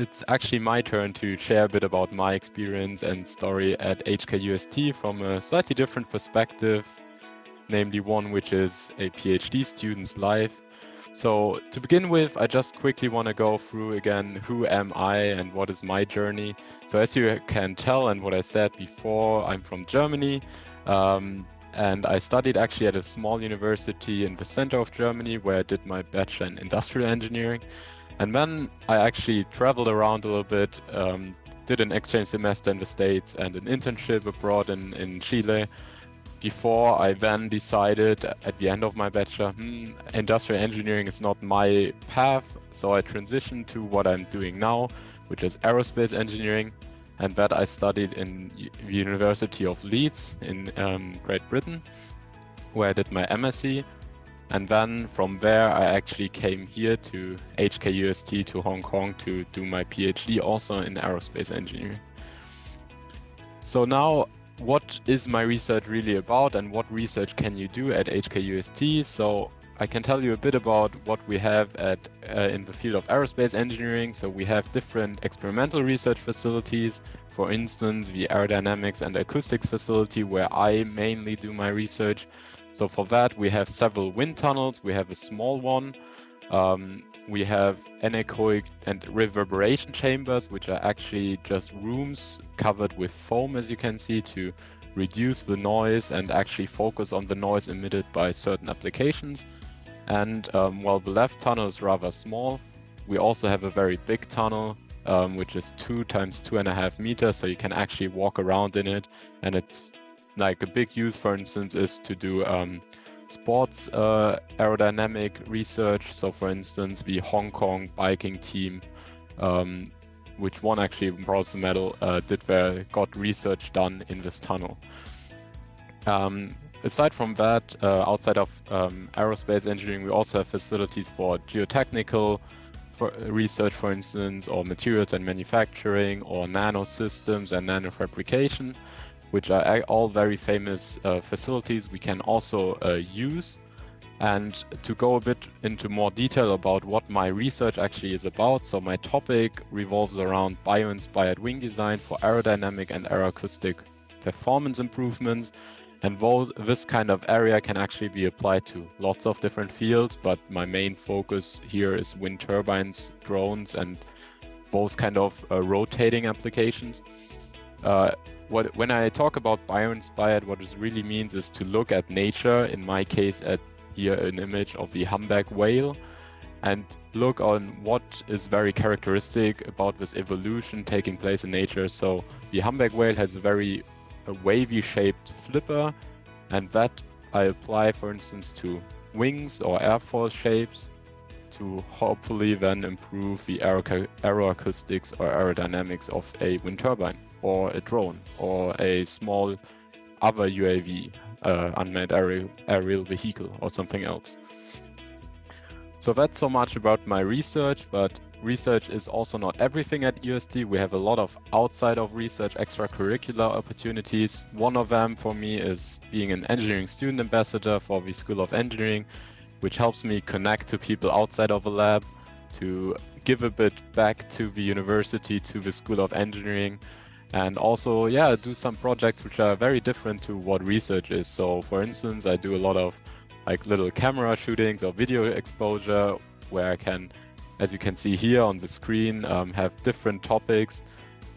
it's actually my turn to share a bit about my experience and story at HKUST from a slightly different perspective, namely one which is a PhD student's life. So to begin with, I just quickly want to go through again, who am I and what is my journey? So as you can tell and what I said before, I'm from Germany. And I studied actually at a small university in the center of Germany where I did my bachelor in industrial engineering. And then I actually traveled around a little bit, did an exchange semester in the States and an internship abroad in Chile, before I then decided at the end of my bachelor, industrial engineering is not my path. So I transitioned to what I'm doing now, which is aerospace engineering. And that I studied in the University of Leeds in Great Britain, where I did my MSc. And then from there, I actually came here to HKUST, to Hong Kong, to do my PhD also in aerospace engineering. So now, what is my research really about and what research can you do at HKUST? So I can tell you a bit about what we have in the field of aerospace engineering. So we have different experimental research facilities. For instance, the aerodynamics and acoustics facility where I mainly do my research. So for that, we have several wind tunnels. We have a small one. We have anechoic and reverberation chambers, which are actually just rooms covered with foam, as you can see, to reduce the noise and actually focus on the noise emitted by certain applications. And while the left tunnel is rather small, we also have a very big tunnel, which is 2 times 2.5 meters. So you can actually walk around in it. And it's like a big use, for instance, is to do sports aerodynamic research. So for instance, the Hong Kong biking team, which won actually a bronze medal, got research done in this tunnel. Aside from that, outside of aerospace engineering, we also have facilities for geotechnical research, for instance, or materials and manufacturing, or nanosystems and nanofabrication, which are all very famous facilities we can also use. And to go a bit into more detail about what my research actually is about, so my topic revolves around bio-inspired wing design for aerodynamic and aeroacoustic performance improvements. And this kind of area can actually be applied to lots of different fields, but my main focus here is wind turbines, drones, and those kind of rotating applications. When I talk about bio-inspired, what this really means is to look at nature, in my case at here an image of the humpback whale, and look on what is very characteristic about this evolution taking place in nature. So the humpback whale has a wavy shaped flipper, and that I apply, for instance, to wings or airfoil shapes to hopefully then improve the aeroacoustics or aerodynamics of a wind turbine or a drone or a small other UAV, unmanned aerial vehicle or something else. So that's so much about my research, but research is also not everything at UST. We have a lot of outside of research extracurricular opportunities. One of them for me is being an engineering student ambassador for the School of Engineering, which helps me connect to people outside of the lab, to give a bit back to the university, to the School of Engineering, and also, do some projects which are very different to what research is. So for instance, I do a lot of like little camera shootings or video exposure where I can, as you can see here on the screen, have different topics,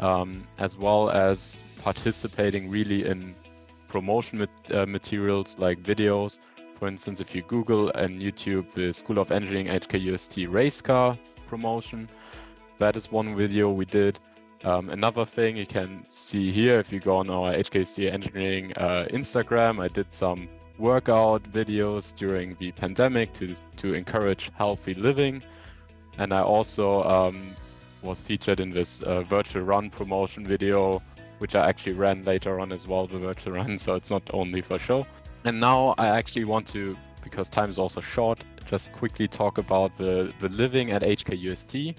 as well as participating really in promotion materials like videos. For instance, if you Google and YouTube the School of Engineering HKUST race car promotion, that is one video we did. Another thing you can see here, if you go on our HKUST Engineering Instagram, I did some workout videos during the pandemic to encourage healthy living. And I also was featured in this virtual run promotion video, which I actually ran later on as well, the virtual run, so it's not only for show. And now I actually want to, because time is also short, just quickly talk about the living at HKUST.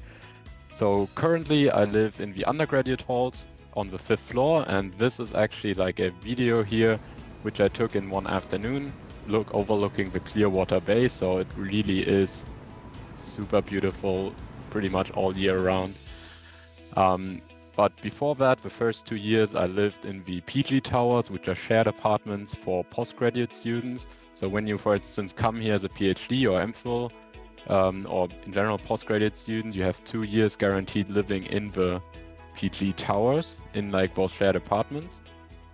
So currently I live in the undergraduate halls on the 5th floor, and this is actually like a video here which I took in one afternoon, overlooking the Clearwater Bay. So it really is super beautiful pretty much all year round. But before that, the first 2 years, I lived in the PG towers, which are shared apartments for postgraduate students. So when you, for instance, come here as a PhD or MPhil, or in general postgraduate student, you have 2 years guaranteed living in the PG towers in like those shared apartments,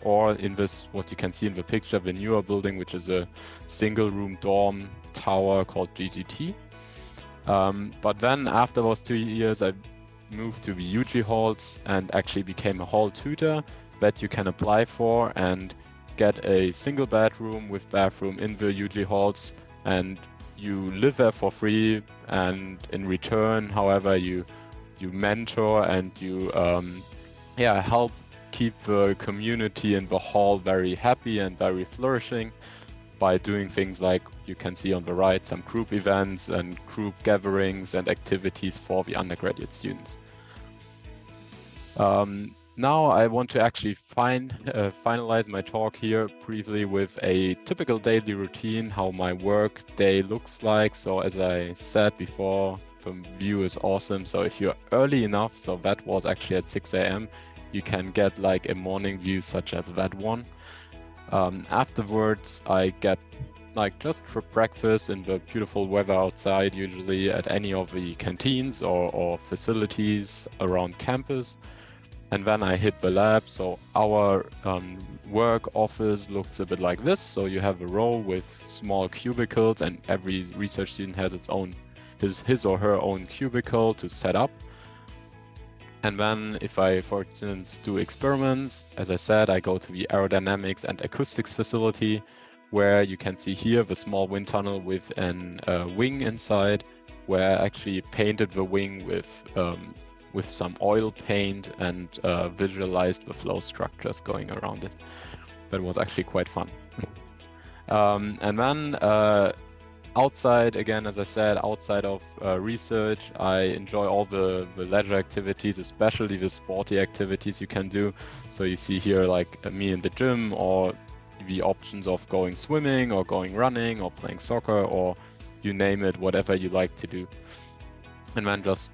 or in this, what you can see in the picture, the newer building, which is a single room dorm tower called GGT. But then after those 2 years, I moved to the UG halls and actually became a hall tutor that you can apply for and get a single bedroom with bathroom in the UG halls, and you live there for free, and in return, however, you mentor and you help keep the community in the hall very happy and very flourishing by doing things like you can see on the right, some group events and group gatherings and activities for the undergraduate students. Now I want to actually finalize my talk here briefly with a typical daily routine, how my work day looks like. So as I said before, the view is awesome. So if you're early enough, so that was actually at 6 a.m., you can get like a morning view such as that one. Afterwards, I get like just for breakfast in the beautiful weather outside, usually at any of the canteens or facilities around campus. And then I hit the lab. So our work office looks a bit like this. So you have a row with small cubicles, and every research student has its own, his or her own cubicle to set up. And then if I, for instance, do experiments, as I said, I go to the aerodynamics and acoustics facility, where you can see here the small wind tunnel with an wing inside, where I actually painted the wing with some oil paint and visualized the flow structures going around it. That was actually quite fun. And then outside, again, as I said, outside of research, I enjoy all the leisure activities, especially the sporty activities you can do. So you see here like me in the gym, or the options of going swimming or going running or playing soccer, or you name it, whatever you like to do. And then just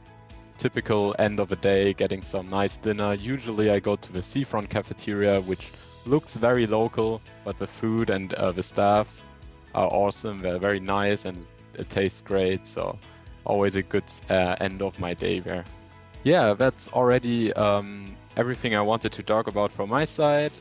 typical end of the day, getting some nice dinner. Usually I go to the seafront cafeteria, which looks very local, but the food and the staff are awesome. They're very nice and it tastes great. So always a good end of my day there. Yeah, that's already everything I wanted to talk about from my side.